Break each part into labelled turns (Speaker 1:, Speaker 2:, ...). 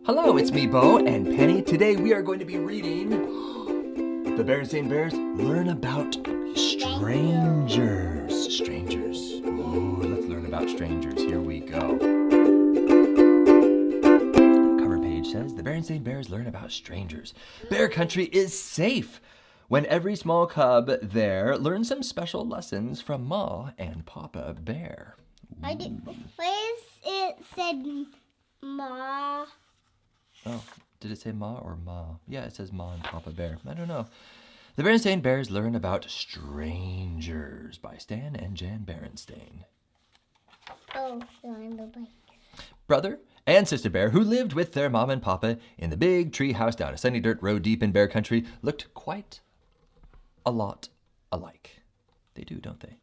Speaker 1: Hello, it's me, Beau and Penny. Today we are going to be reading The Berenstain Bears Learn About Strangers. Strangers. Ooh, let's learn about strangers. Here we go. The cover page says, The Berenstain Bears Learn About Strangers. Bear Country is safe when every small cub there learns some special lessons from Ma and Papa Bear.
Speaker 2: Why is it said Ma?
Speaker 1: Oh, did it say Ma or Ma? Yeah, it says Ma and Papa Bear. I don't know. The Berenstain Bears Learn About Strangers by Stan and Jan Berenstain.
Speaker 2: Oh, so I'm the bike.
Speaker 1: Brother and Sister Bear, who lived with their mom and papa in the big tree house down a sunny dirt road deep in Bear Country, looked quite a lot alike. They do, don't they?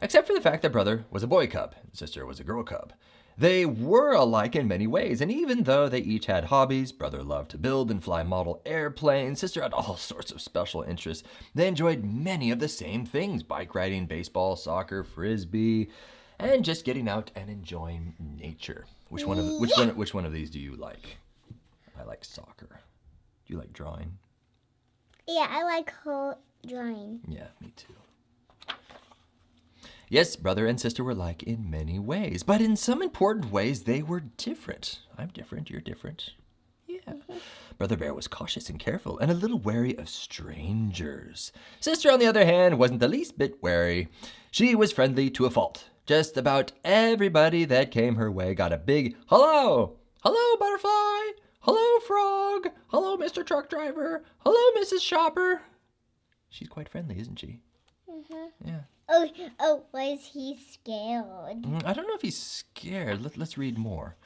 Speaker 1: Except for the fact that brother was a boy cub and sister was a girl cub. They were alike in many ways, and even though they each had hobbies, brother loved to build and fly model airplanes, sister had all sorts of special interests. They enjoyed many of the same things: bike riding, baseball, soccer, frisbee, and just getting out and enjoying nature. Which one of these do you like? I like soccer. Do you like drawing?
Speaker 2: Yeah, I like whole drawing.
Speaker 1: Yeah, me too. Yes, brother and sister were alike in many ways, but in some important ways they were different. I'm different, you're different. Yeah. Mm-hmm. Brother Bear was cautious and careful and a little wary of strangers. Sister, on the other hand, wasn't the least bit wary. She was friendly to a fault. Just about everybody that came her way got a big hello. Hello, butterfly. Hello, frog. Hello, Mr. Truck Driver. Hello, Mrs. Shopper. She's quite friendly, isn't she? Mm-hmm. Yeah.
Speaker 2: Oh, why is he scared?
Speaker 1: I don't know if he's scared. Let's read more.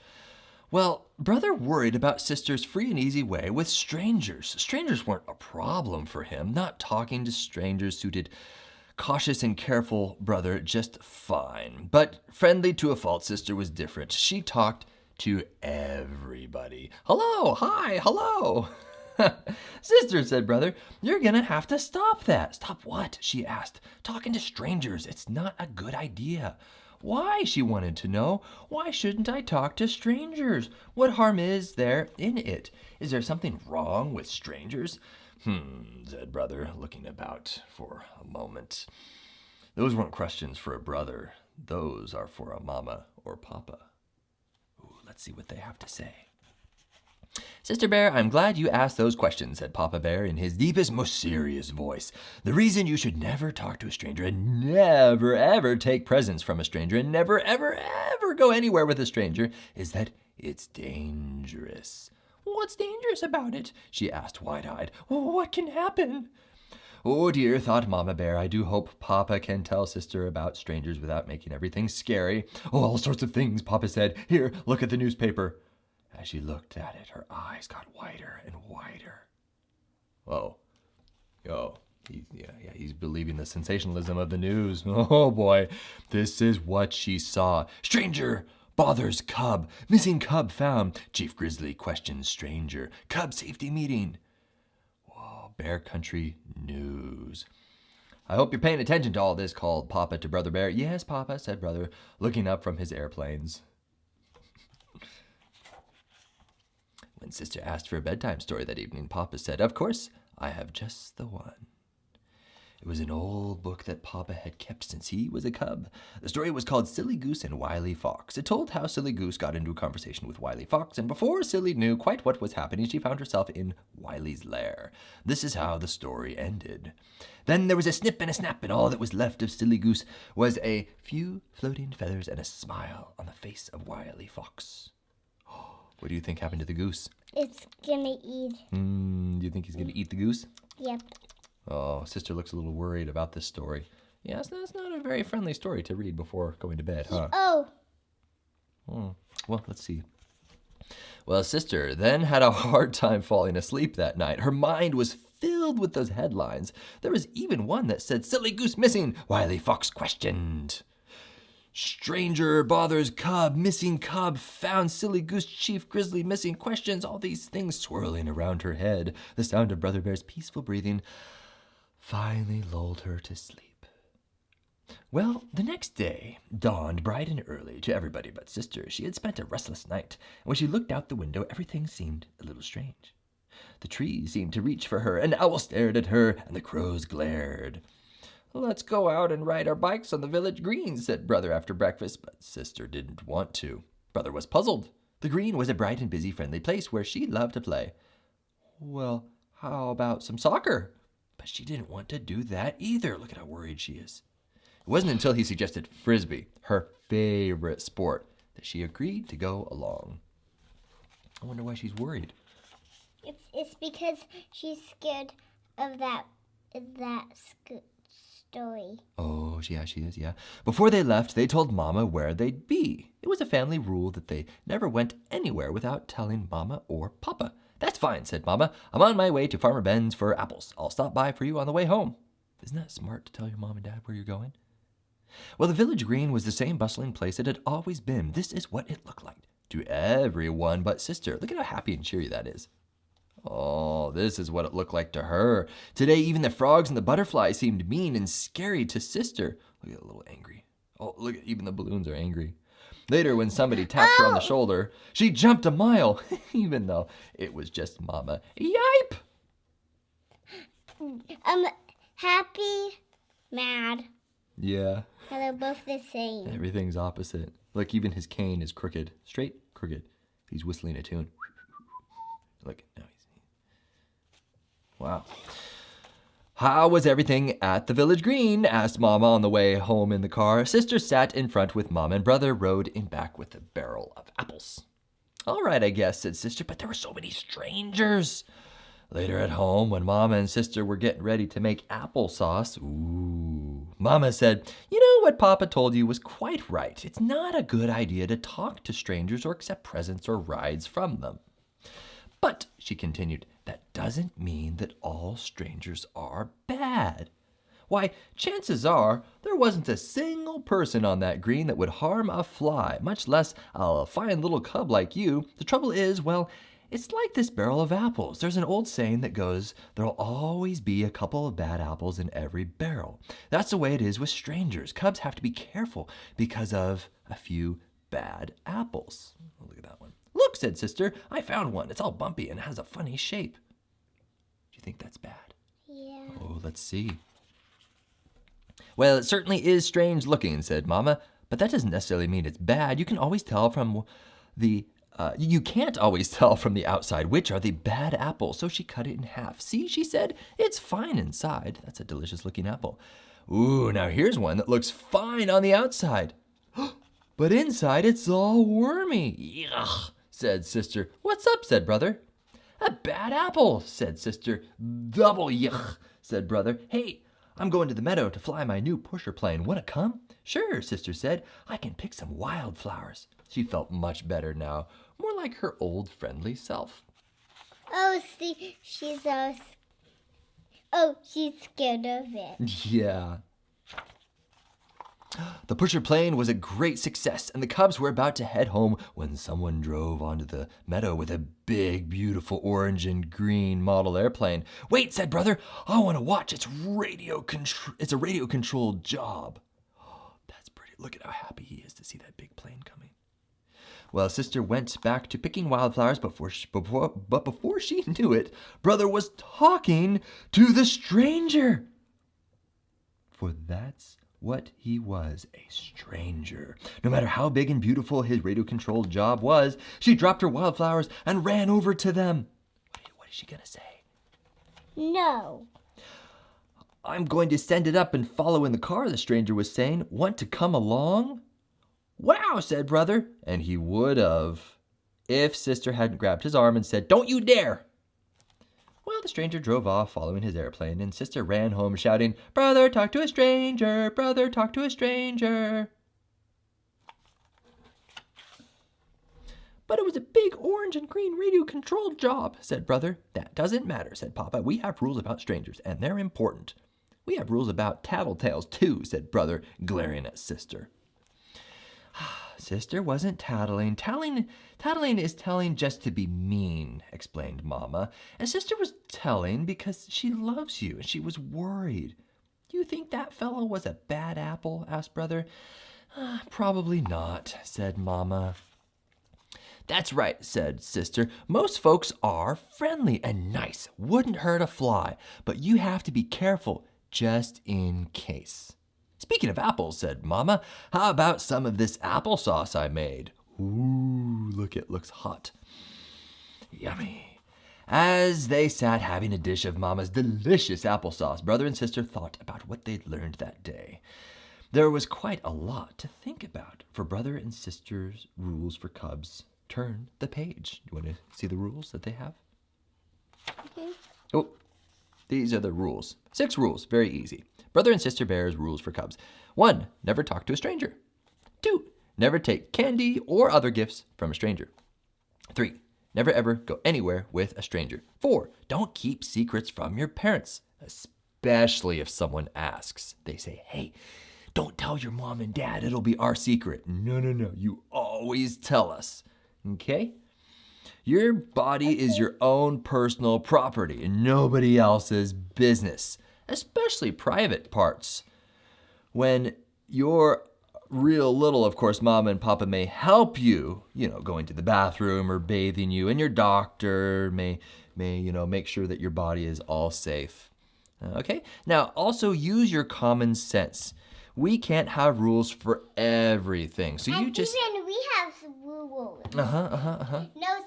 Speaker 1: Well, brother worried about sister's free and easy way with strangers. Strangers weren't a problem for him. Not talking to strangers suited cautious and careful brother just fine. But friendly to a fault, sister was different. She talked to everybody. Hello, hi, hello. Sister, said brother, you're gonna have to stop that. Stop what? She asked. Talking to strangers. It's not a good idea. Why? She wanted to know. Why shouldn't I talk to strangers? What harm is there in it? Is there something wrong with strangers? Said brother, looking about for a moment. Those weren't questions for a brother. Those are for a mama or papa. Ooh, let's see what they have to say. Sister Bear, I'm glad you asked those questions, said Papa Bear in his deepest, most serious voice. The reason you should never talk to a stranger and never, ever take presents from a stranger and never, ever, ever go anywhere with a stranger is that it's dangerous. What's dangerous about it? She asked wide-eyed. What can happen? Oh dear, thought Mama Bear, I do hope Papa can tell Sister about strangers without making everything scary. Oh, all sorts of things, Papa said. Here, look at the newspaper. As she looked at it, her eyes got wider and wider. He's believing the sensationalism of the news. Oh boy, this is what she saw. Stranger bothers cub. Missing cub found. Chief Grizzly questions stranger. Cub safety meeting. Whoa, Bear Country news. I hope you're paying attention to all this, called Papa to Brother Bear. Yes, Papa, said brother, looking up from his airplanes. When Sister asked for a bedtime story that evening, Papa said, Of course, I have just the one. It was an old book that Papa had kept since he was a cub. The story was called Silly Goose and Wily Fox. It told how Silly Goose got into a conversation with Wily Fox, and before Silly knew quite what was happening, she found herself in Wily's lair. This is how the story ended. Then there was a snip and a snap, and all that was left of Silly Goose was a few floating feathers and a smile on the face of Wily Fox. What do you think happened to the goose?
Speaker 2: It's gonna eat.
Speaker 1: Do you think he's gonna eat the goose?
Speaker 2: Yep.
Speaker 1: Oh, Sister looks a little worried about this story. Yes, that's not a very friendly story to read before going to bed, huh? Well, let's see. Well, Sister then had a hard time falling asleep that night. Her mind was filled with those headlines. There was even one that said, Silly Goose missing, Wily Fox questioned. Stranger bothers cub, missing cub, found Silly Goose, Chief Grizzly missing, questions, all these things swirling around her head. The sound of Brother Bear's peaceful breathing finally lulled her to sleep. Well, the next day dawned bright and early to everybody but Sister. She had spent a restless night, and when she looked out the window, everything seemed a little strange. The trees seemed to reach for her, an owl stared at her, and the crows glared. "Let's go out and ride our bikes on the village green," said Brother after breakfast, but Sister didn't want to. Brother was puzzled. The green was a bright and busy, friendly place where she loved to play. "Well, how about some soccer?" But she didn't want to do that either. Look at how worried she is. It wasn't until he suggested frisbee, her favorite sport, that she agreed to go along. I wonder why she's worried.
Speaker 2: It's because she's scared of that story.
Speaker 1: Oh, yeah, she is, yeah. Before they left, they told Mama where they'd be. It was a family rule that they never went anywhere without telling Mama or Papa. "That's fine," said Mama. "I'm on my way to Farmer Ben's for apples. I'll stop by for you on the way home." Isn't that smart to tell your mom and dad where you're going? Well, the village green was the same bustling place it had always been. This is what it looked like to everyone but Sister. Look at how happy and cheery that is. Oh, this is what it looked like to her. Today, even the frogs and the butterflies seemed mean and scary to Sister. Look at a little angry. Oh, look at even the balloons are angry. Later, when somebody tapped her on the shoulder, she jumped a mile, even though it was just Mama. Yipe!
Speaker 2: Happy, mad.
Speaker 1: Yeah.
Speaker 2: And they're both the same.
Speaker 1: Everything's opposite. Look, even his cane is crooked. Straight, crooked. He's whistling a tune. Look, now he's... Wow. "How was everything at the village green?" asked Mama on the way home in the car. Sister sat in front with Mama, and Brother rode in back with a barrel of apples. "All right, I guess," said Sister, "but there were so many strangers." Later at home, when Mama and Sister were getting ready to make applesauce, Mama said, "You know what Papa told you was quite right. It's not a good idea to talk to strangers or accept presents or rides from them. But," she continued, "that doesn't mean that all strangers are bad. Why, chances are there wasn't a single person on that green that would harm a fly, much less a fine little cub like you. The trouble is, well, it's like this barrel of apples. There's an old saying that goes, there'll always be a couple of bad apples in every barrel. That's the way it is with strangers. Cubs have to be careful because of a few bad apples." Oh, look at that one. "Look," said Sister, "I found one. It's all bumpy and has a funny shape." Do you think that's bad?
Speaker 2: Yeah.
Speaker 1: Oh, let's see. "Well, it certainly is strange looking," said Mama, "but that doesn't necessarily mean it's bad. You can't always tell from the outside which are the bad apples." So she cut it in half. "See," she said, "it's fine inside." That's a delicious looking apple. "Ooh, now here's one that looks fine on the outside. But inside it's all wormy." "Yuck," said Sister. "What's up?" said Brother. "A bad apple," said Sister. "Double yuck," said Brother. "Hey, I'm going to the meadow to fly my new pusher plane. Want to come?" "Sure," Sister said. "I can pick some wildflowers." She felt much better now, more like her old friendly self.
Speaker 2: Oh, see, she's scared of it.
Speaker 1: Yeah. The pusher plane was a great success, and the cubs were about to head home when someone drove onto the meadow with a big, beautiful orange and green model airplane. "Wait," said Brother, "I want to watch. It's a radio-controlled job." Oh, that's pretty. Look at how happy he is to see that big plane coming. Well, Sister went back to picking wildflowers, but before she knew it, Brother was talking to the stranger. For that's what he was, a stranger. No matter how big and beautiful his radio-controlled job was, she dropped her wildflowers and ran over to them. What is she going to say?
Speaker 2: No.
Speaker 1: "I'm going to send it up and follow in the car," the stranger was saying. "Want to come along?" "Wow," said Brother, and he would have if Sister hadn't grabbed his arm and said, "Don't you dare." Well, the stranger drove off following his airplane, and Sister ran home shouting, "Brother, talk to a stranger! Brother, talk to a stranger!" "But it was a big orange and green radio-controlled job," said Brother. "That doesn't matter," said Papa. "We have rules about strangers, and they're important." "We have rules about tattletales, too," said Brother, glaring at Sister. Sister wasn't tattling. Tattling is telling just to be mean, explained Mama. And Sister was telling because she loves you, and she was worried. You think that fellow was a bad apple? Asked Brother. Probably not, said Mama. That's right, said Sister. Most folks are friendly and nice. Wouldn't hurt a fly. But you have to be careful, just in case. Speaking of apples, said Mama, how about some of this applesauce I made? Ooh, look, it looks hot. Yummy. As they sat having a dish of Mama's delicious applesauce, Brother and Sister thought about what they'd learned that day. There was quite a lot to think about for Brother and Sister's rules for cubs. Turn the page. You want to see the rules that they have?
Speaker 2: Mhm.
Speaker 1: Oh, these are the rules. 6 rules, very easy. Brother and Sister Bear's rules for cubs. 1, never talk to a stranger. 2, never take candy or other gifts from a stranger. 3, never ever go anywhere with a stranger. 4, don't keep secrets from your parents, especially if someone asks. They say, hey, don't tell your mom and dad, it'll be our secret. No, you always tell us. Okay? Your body is your own personal property and nobody else's business, especially private parts. When you're real little, of course, Mama and Papa may help you, going to the bathroom or bathing you, and your doctor may make sure that your body is all safe. Okay? Now, also use your common sense. We can't have rules for everything. So you just...
Speaker 2: Even we have rules. No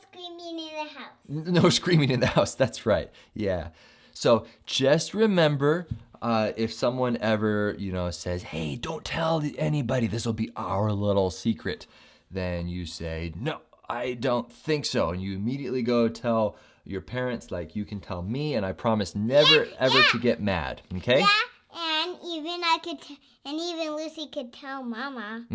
Speaker 2: screaming in the house.
Speaker 1: No screaming in the house. That's right. Yeah. So just remember, if someone ever, says, hey, don't tell anybody, this will be our little secret, then you say, no, I don't think so. And you immediately go tell your parents, like you can tell me, and I promise never, ever to get mad. Okay?
Speaker 2: Yeah, and even Lucy could tell Mama.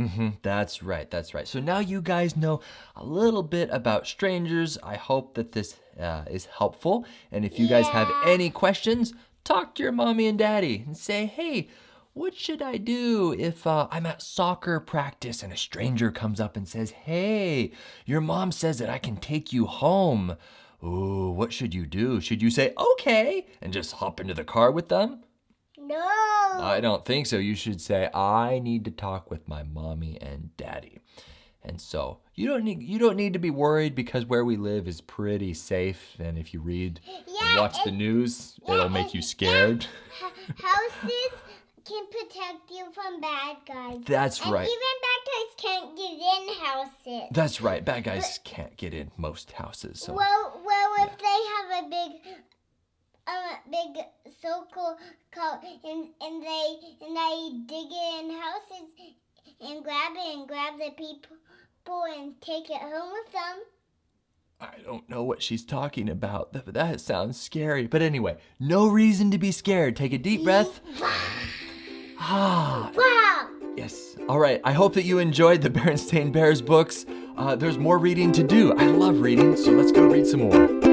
Speaker 1: That's right. So now you guys know a little bit about strangers. I hope that this is helpful. And if you guys have any questions, talk to your mommy and daddy and say, hey, what should I do if I'm at soccer practice and a stranger comes up and says, hey, your mom says that I can take you home. Ooh, what should you do? Should you say, okay, and just hop into the car with them?
Speaker 2: No.
Speaker 1: I don't think so. You should say, I need to talk with my mommy and daddy. And so you don't need to be worried because where we live is pretty safe. And if you read and watch the news, it'll make you scared.
Speaker 2: Houses can protect you from bad guys.
Speaker 1: That's right.
Speaker 2: And even bad guys can't get in houses.
Speaker 1: That's right. Bad guys can't get in most houses. So.
Speaker 2: Well, if they have a big circle and they dig it in houses and grab the people and take it home with them.
Speaker 1: I don't know what she's talking about. That sounds scary. But anyway, no reason to be scared. Take a deep breath.
Speaker 2: Wow.
Speaker 1: Yes. All right. I hope that you enjoyed the Berenstain Bears books. There's more reading to do. I love reading, so let's go read some more.